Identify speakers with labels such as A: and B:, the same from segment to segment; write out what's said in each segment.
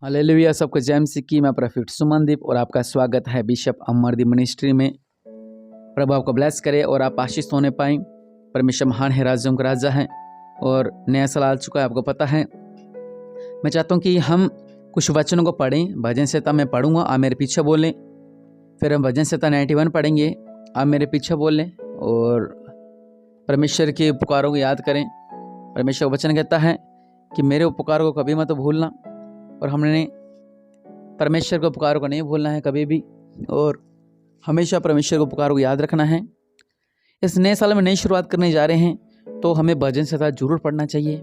A: Hallelujah. सबको जय मसीह की। मैं प्रोफेट सुमनदीप और आपका स्वागत है बिशप अमरदीप मिनिस्ट्री में। प्रभु आपको ब्लेस करे और आप आशीष होने पाएं। परमेश्वर महान है, राज्यों का राजा है और नया साल आ चुका है, आपको पता है। मैं चाहता हूं कि हम कुछ वचनों को पढ़ें। भजन संहिता मैं पढ़ूंगा, आप मेरे पीछे बोल लें। फिर हम भजन संहिता 91 पढ़ेंगे, आप मेरे पीछे बोल लें और परमेश्वर के उपकारों को याद करें। परमेश्वर वचन कहता है कि मेरे उपकारों को कभी मत भूलना, और हमने परमेश्वर के उपकारों को नहीं भूलना है कभी भी, और हमेशा परमेश्वर के उपकारों को याद रखना है। इस नए साल में नई शुरुआत करने जा रहे हैं तो हमें भजन संहिता जरूर पढ़ना चाहिए।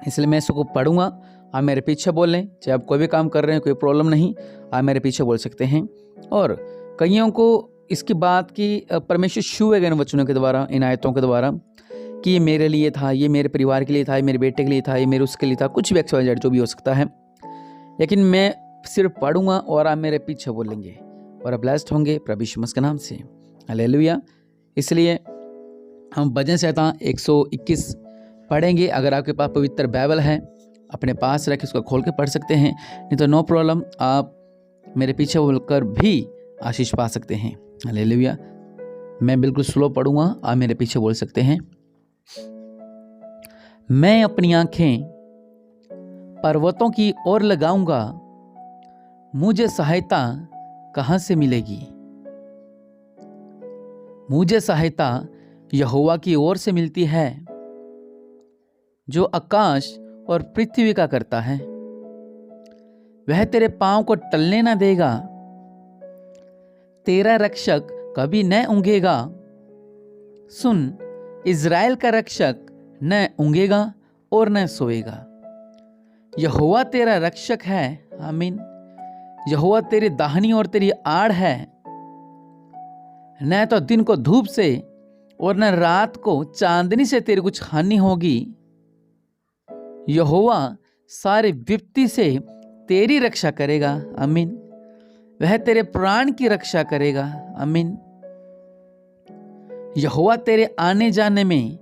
A: इसलिए मैं इसको पढ़ूंगा, आप मेरे पीछे बोल लें। चाहे आप कोई भी काम कर रहे हैं, कोई प्रॉब्लम नहीं, आप मेरे पीछे बोल सकते हैं। और कईयों को इसकी बात की परमेश्वर छुएगा इन वचनों के द्वारा, इन आयतों के द्वारा, कि ये मेरे लिए था, ये मेरे परिवार के लिए था, ये मेरे बेटे के लिए था, ये मेरे उसके लिए था, कुछ भी XYZ जो भी हो सकता है। लेकिन मैं सिर्फ पढ़ूंगा और आप मेरे पीछे बोलेंगे और आप ब्लेस्ड होंगे प्रभु यीशु मसीह के नाम से। हालेलुया। इसलिए हम भजन संहिता 121 पढ़ेंगे। अगर आपके पास पवित्र बाइबल है, अपने पास रख उसको खोल के पढ़ सकते हैं, नहीं तो नो प्रॉब्लम, आप मेरे पीछे बोलकर भी आशीष पा सकते हैं। हालेलुया। मैं बिल्कुल स्लो पढ़ूंगा, आप मेरे पीछे बोल सकते हैं। मैं अपनी आंखें पर्वतों की ओर लगाऊंगा, मुझे सहायता कहां से मिलेगी? मुझे सहायता यहोवा की ओर से मिलती है, जो आकाश और पृथ्वी का करता है। वह तेरे पांव को टलने न देगा, तेरा रक्षक कभी न ऊंघेगा। सुन, इज़राइल का रक्षक न ऊंघेगा और न सोएगा। यहोवा तेरा रक्षक है। आमीन। यहोवा तेरी दाहिनी और तेरी आड़ है। न तो दिन को धूप से और न रात को चांदनी से तेरी कुछ हानि होगी। यहोवा सारे विपत्ति से तेरी रक्षा करेगा। आमीन। वह तेरे प्राण की रक्षा करेगा। आमीन। यहोवा तेरे आने जाने में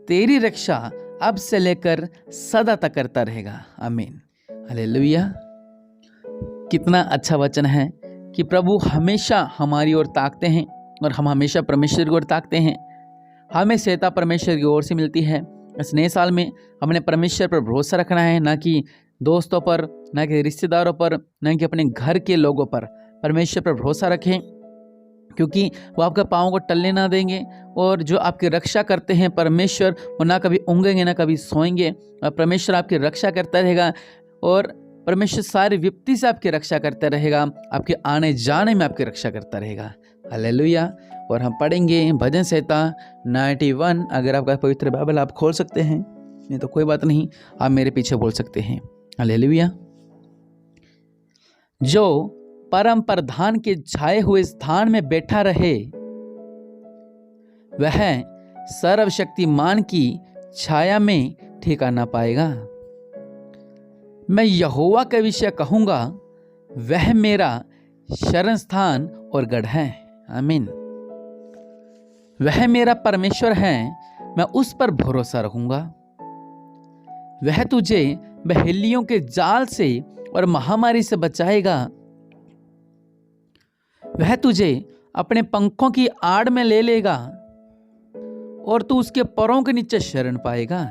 A: तेरी रक्षा अब से लेकर सदा तक करता रहेगा। आमीन। हालेलुया। कितना अच्छा वचन है कि प्रभु हमेशा हमारी ओर ताकते हैं और हम हमेशा परमेश्वर की ओर ताकते हैं। हमें सहायता परमेश्वर की ओर से मिलती है। इस नए साल में हमने परमेश्वर पर भरोसा रखना है, ना कि दोस्तों पर, ना कि रिश्तेदारों पर, ना कि अपने घर के लोगों पर। परमेश्वर पर भरोसा रखें, क्योंकि वो आपके पाँव को टलने ना देंगे। और जो आपकी रक्षा करते हैं परमेश्वर, वो ना कभी ऊँघेंगे ना कभी सोएंगे। और परमेश्वर आपकी रक्षा करता रहेगा और परमेश्वर सारी विपत्ति से आपकी रक्षा करता रहेगा, आपके आने जाने में आपकी रक्षा करता रहेगा। हालेलुया। और हम पढ़ेंगे भजन संहिता 91। अगर आपका पवित्र बाइबल आप खोल सकते हैं, नहीं तो कोई बात नहीं, आप मेरे पीछे बोल सकते हैं। हालेलुया। जो परम प्रधान के छाए हुए स्थान में बैठा रहे, वह सर्वशक्तिमान की छाया में ठिकाना पाएगा। मैं यहोवा के विषय कहूंगा, वह मेरा शरण स्थान और गढ़ है। आमीन। वह मेरा परमेश्वर है, मैं उस पर भरोसा रखूंगा। वह तुझे बहेलियों के जाल से और महामारी से बचाएगा। वह तुझे अपने पंखों की आड़ में ले लेगा और तू उसके पैरों के नीचे शरण पाएगा।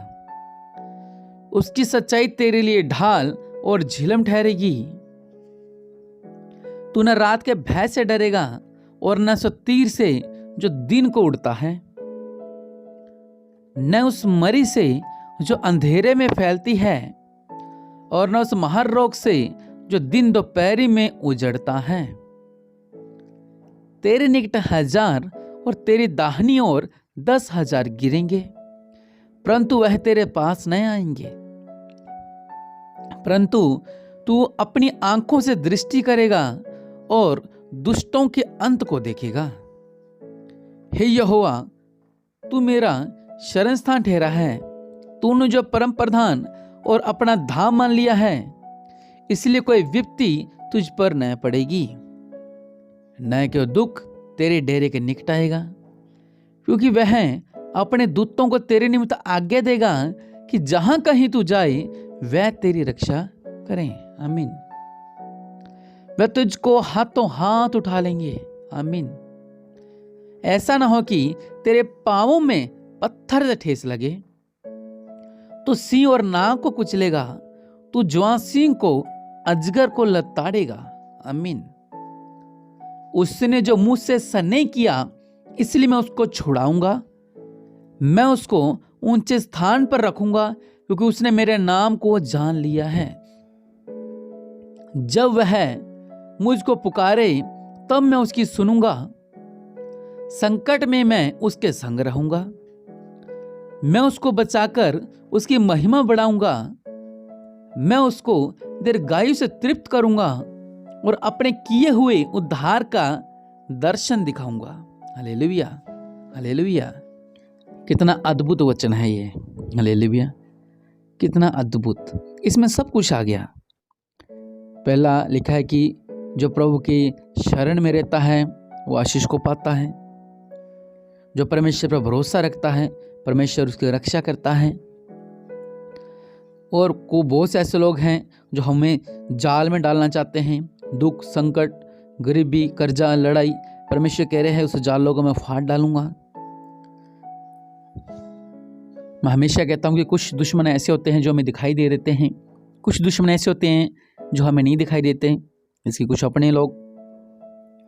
A: उसकी सच्चाई तेरे लिए ढाल और झिलम ठहरेगी। तू न रात के भय से डरेगा और न सो तीर से जो दिन को उड़ता है, न उस मरी से जो अंधेरे में फैलती है, और न उस महार रोग से जो दिन दोपहरी में उजड़ता है। तेरे निकट 1000 और तेरी दाहिनी ओर 10,000 गिरेंगे, परंतु वह तेरे पास नहीं आएंगे। परंतु तू अपनी आंखों से दृष्टि करेगा और दुष्टों के अंत को देखेगा। हे यहोवा, तू मेरा शरण स्थान ठहरा है। तूने जो परम प्रधान और अपना धाम मान लिया है, इसलिए कोई विपत्ति तुझ पर न पड़ेगी। न क्यों दुख तेरे डेरे के निकट आएगा, क्योंकि वह अपने दूतों को तेरे निमित्त आज्ञा देगा कि जहां कहीं तू जाए वह तेरी रक्षा करें। आमीन। वह तुझको हाथों हाथ उठा लेंगे। आमीन। ऐसा ना हो कि तेरे पांवों में पत्थर से ठेस लगे। तू सिंह और नाग को कुचलेगा, तू जुआं सिंह को अजगर को लताड़ेगा। आमीन। उसने जो मुझसे सने किया इसलिए मैं उसको छुड़ाऊंगा, मैं उसको ऊंचे स्थान पर रखूंगा, क्योंकि उसने मेरे नाम को जान लिया है। जब वह मुझको पुकारे तब मैं उसकी सुनूंगा। संकट में मैं उसके संग रहूंगा, मैं उसको बचाकर उसकी महिमा बढ़ाऊंगा। मैं उसको दीर्घायु से तृप्त करूंगा और अपने किए हुए उद्धार का दर्शन दिखाऊंगा। Hallelujah, hallelujah. कितना अद्भुत वचन है ये। हालेलुया, कितना अद्भुत। इसमें सब कुछ आ गया। पहला लिखा है कि जो प्रभु की शरण में रहता है वो आशीष को पाता है। जो परमेश्वर पर भरोसा रखता है परमेश्वर उसकी रक्षा करता है। और को बहुत से ऐसे लोग हैं जो हमें जाल में डालना चाहते हैं। दुख, संकट, गरीबी, कर्जा, लड़ाई, परमेश्वर कह रहे हैं उस जालों को मैं फाड़ डालूंगा। मैं हमेशा कहता हूं कि कुछ दुश्मन ऐसे होते हैं जो हमें दिखाई दे देते हैं, कुछ दुश्मन ऐसे होते हैं जो हमें नहीं दिखाई देते। इसके कुछ अपने लोग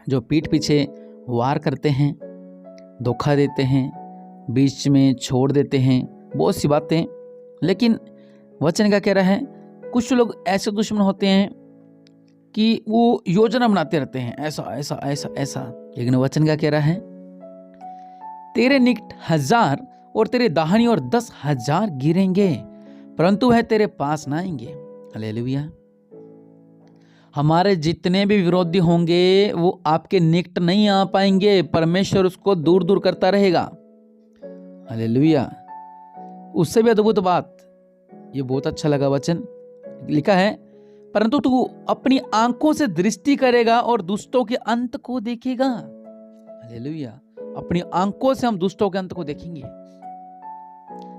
A: जो पीठ पीछे वार करते हैं, धोखा देते हैं, बीच में छोड़ देते हैं, बहुत सी बातें। लेकिन वचन क्या कह रहा है, कुछ लोग ऐसे दुश्मन होते हैं कि वो योजना बनाते रहते हैं, ऐसा ऐसा ऐसा ऐसा। लेकिन वचन क्या कह रहा है, तेरे निकट 1000 और तेरे दाहिनी ओर 10,000 गिरेंगे परंतु वह तेरे पास ना आएंगे। हालेलुया। हमारे जितने भी विरोधी होंगे वो आपके निकट नहीं आ पाएंगे, परमेश्वर उसको दूर दूर करता रहेगा। हालेलुया। उससे भी अद्भुत बात, ये बहुत अच्छा लगा वचन। लिखा है, परंतु तू अपनी आंखों से दृष्टि करेगा और दुष्टों के अंत को देखेगा। हालेलुया। अपनी आंखों से हम दुष्टों के अंत को देखेंगे।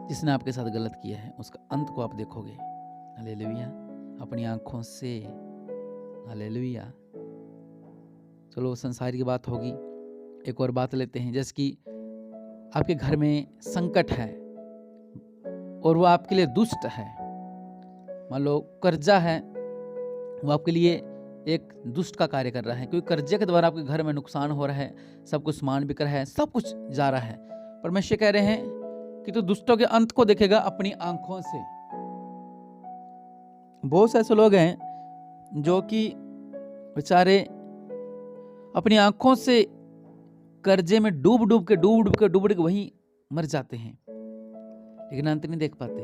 A: जिसने आपके साथ गलत किया है उसका अंत को आप देखोगे। हालेलुया। अपनी आंखों से। हालेलुया। चलो संसार की बात होगी, एक और बात लेते हैं। जैसे कि आपके घर में संकट है और वो आपके लिए दुष्ट है। मान लो कर्जा है, वो आपके लिए एक दुष्ट का कार्य कर रहा है, क्योंकि कर्जे के द्वारा आपके घर में नुकसान हो रहा है, सब कुछ सामान बिक रहा है, सब कुछ जा रहा है। परमेश्वर कह रहे हैं कि तू दुष्टों के अंत को देखेगा अपनी आंखों से। बहुत से ऐसे लोग हैं जो कि बेचारे अपनी आंखों से कर्जे में डूब के वहीं मर जाते हैं, लेकिन अंत नहीं देख पाते।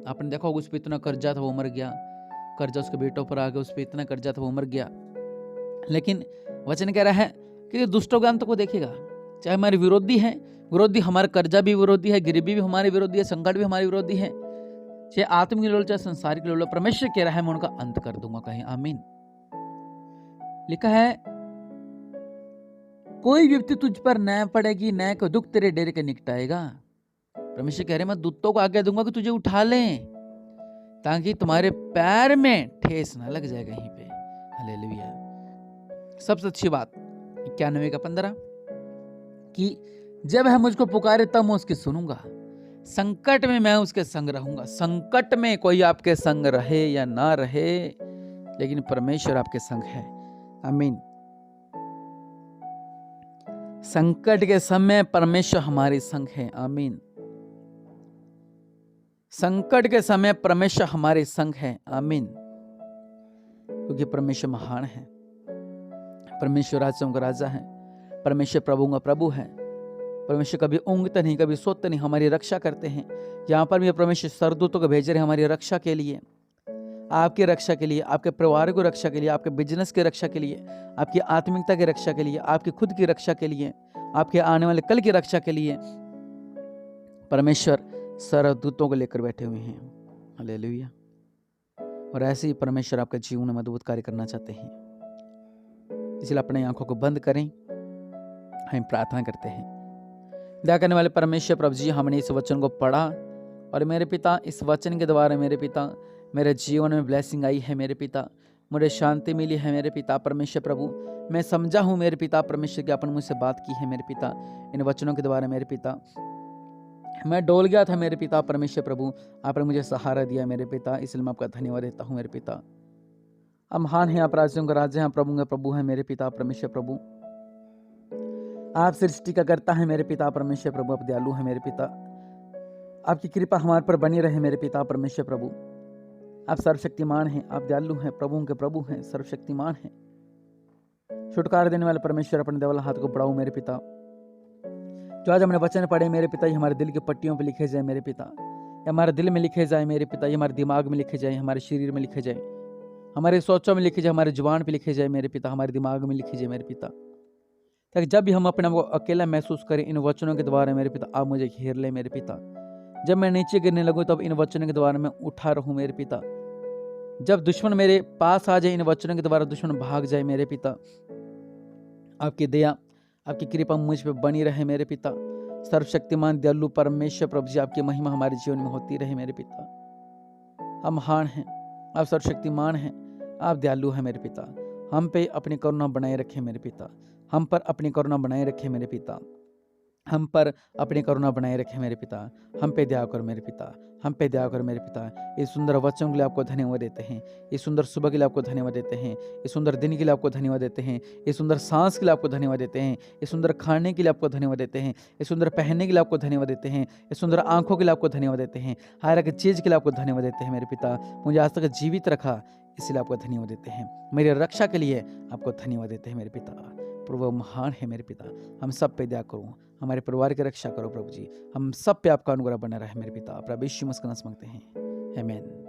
A: आपने देखा होगा उस पर इतना कर्जा था वो मर गया, कर्जा उसके बेटों पर आ गया, उस पर इतना कर्जा था वो मर गया। लेकिन वचन कह रहा है कि दुष्टों के अंत को देखेगा। चाहे हमारे विरोधी है, विरोधी हमारा कर्जा भी विरोधी है, गरीबी भी हमारे विरोधी है, संकट भी हमारे विरोधी है, चाहे आत्मिक लोल चाहे संसारिक लोल, परमेश्वर कह रहा है मैं उनका अंत कर दूंगा। कहीं आमीन। लिखा है, कोई व्यक्ति तुझ पर न पड़ेगी, न को दुख तेरे डेरे के निकट आएगा। परमेश्वर कह रहे मैं दूतों को आज्ञा दूंगा कि तुझे उठा लें ताकि तुम्हारे पैर में ठेस ना लग जाए कहीं पे। हालेलुया। सबसे अच्छी बात 91 का 15 कि जब वह मुझको पुकारे तब मैं उसकी सुनूंगा, संकट में मैं उसके संग रहूंगा। संकट में कोई आपके संग रहे या ना रहे, लेकिन परमेश्वर आपके संग है। आमीन। संकट के समय परमेश्वर हमारे संग है। आमीन। संकट के समय परमेश्वर हमारे संग है। आमीन। क्योंकि परमेश्वर महान है, परमेश्वर राजाओं का राजा है, परमेश्वर प्रभुओं का प्रभु है। परमेश्वर कभी ऊँघते नहीं, कभी सोते नहीं, हमारी रक्षा करते हैं। यहाँ पर भी परमेश्वर सरदूतों को भेज रहे हैं हमारी रक्षा के लिए, आपकी रक्षा के लिए, आपके परिवार को रक्षा के लिए, आपके बिजनेस की रक्षा के लिए, आपकी आत्मिकता की रक्षा के लिए, आपकी खुद की रक्षा के लिए, आपके आने वाले कल की रक्षा के लिए परमेश्वर सरदूतों को लेकर बैठे हुए हैं। हालेलुया। और ऐसे ही परमेश्वर आपके जीवन में अद्भुत कार्य करना चाहते हैं। इसलिए अपनी आंखों को बंद करें, हम प्रार्थना करते हैं। दया करने वाले परमेश्वर प्रभु जी, हमने इस वचन को पढ़ा और मेरे पिता इस वचन के द्वारा मेरे पिता मेरे जीवन में ब्लेसिंग आई है मेरे पिता, मुझे शांति मिली है मेरे पिता परमेश्वर प्रभु। मैं समझा हूँ मेरे पिता परमेश्वर कि आपने मुझसे बात की है मेरे पिता इन वचनों के द्वारा मेरे पिता। मैं डोल गया था मेरे पिता परमेश्वर प्रभु, आपने मुझे सहारा दिया मेरे पिता, इसलिए मैं आपका धन्यवाद देता हूँ मेरे पिता। आप महान हैं, आप राज्यों का राजा हैं, प्रभु के प्रभु हैं मेरे पिता परमेश्वर प्रभु। आप सृष्टि का करता है मेरे पिता परमेश्वर प्रभु, आप दयालु हैं मेरे पिता। आपकी कृपा हमारे पर बनी रहे मेरे पिता परमेश्वर प्रभु। आप सर्वशक्तिमान हैं, आप दयालु हैं, प्रभु के प्रभु हैं, सर्वशक्तिमान हैं। छुटकारा देने वाले परमेश्वर, अपने देवल हाथ को बढ़ाओ मेरे पिता। जो आज हमने वचन पढ़े मेरे पिता, ये हमारे दिल की पट्टियों पर लिखे जाए मेरे पिता, ये हमारे दिल में लिखे जाए मेरे पिता, ये हमारे दिमाग में लिखे जाए, हमारे शरीर में लिखे जाए, हमारे सोचों में लिखे जाए, हमारे जुबान पे लिखे जाए मेरे पिता, हमारे दिमाग में लिखे जाए मेरे पिता, ताकि जब भी हम अपने आप को अकेला महसूस करें इन वचनों के द्वारा मेरे पिता, आप मुझे घेर ले मेरे पिता। जब मैं नीचे गिरने लगूं तब इन वचनों के द्वारा मैं उठा रहूं मेरे पिता। जब दुश्मन मेरे पास आ जाए इन वचनों के द्वारा दुश्मन भाग जाए मेरे पिता। आपकी दया आपकी कृपा मुझ पे बनी रहे मेरे पिता। सर्वशक्तिमान दयालु परमेश्वर प्रभु जी, आपकी महिमा हमारे जीवन में होती रहे मेरे पिता। आप महान हैं, आप सर्वशक्तिमान हैं, आप दयालु हैं मेरे पिता। हम पे अपनी करुणा बनाए रखें मेरे पिता, हम पर अपनी करुणा बनाए रखें मेरे पिता, हम पर अपनी करुणा बनाए रखें मेरे पिता। हम पे दया कर मेरे पिता, हम पे दया कर मेरे पिता। इस सुंदर वचनों के लिए आपको धन्यवाद देते हैं, इस सुंदर सुबह के लिए आपको धन्यवाद देते हैं, इस सुंदर दिन के लिए आपको धन्यवाद देते हैं, इस सुंदर सांस के लिए आपको धन्यवाद देते हैं, इस सुंदर खाने के लिए आपको धन्यवाद देते हैं, इस सुंदर पहनने के लिए आपको धन्यवाद देते हैं, इस सुंदर आंखों के लिए आपको धन्यवाद देते हैं, हर एक चीज़ के लिए आपको धन्यवाद देते हैं मेरे पिता। मुझे आज तक जीवित रखा इसलिए आपको धन्यवाद देते हैं, मेरी रक्षा के लिए आपको धन्यवाद देते हैं मेरे पिता। प्रभु महान है मेरे पिता, हम सब पे दया करो, हमारे परिवार की रक्षा करो प्रभु जी, हम सब पे आपका अनुग्रह बना रहे मेरे पिता। प्रभु यीशु मसीह के नाम से मांगते हैं, आमीन।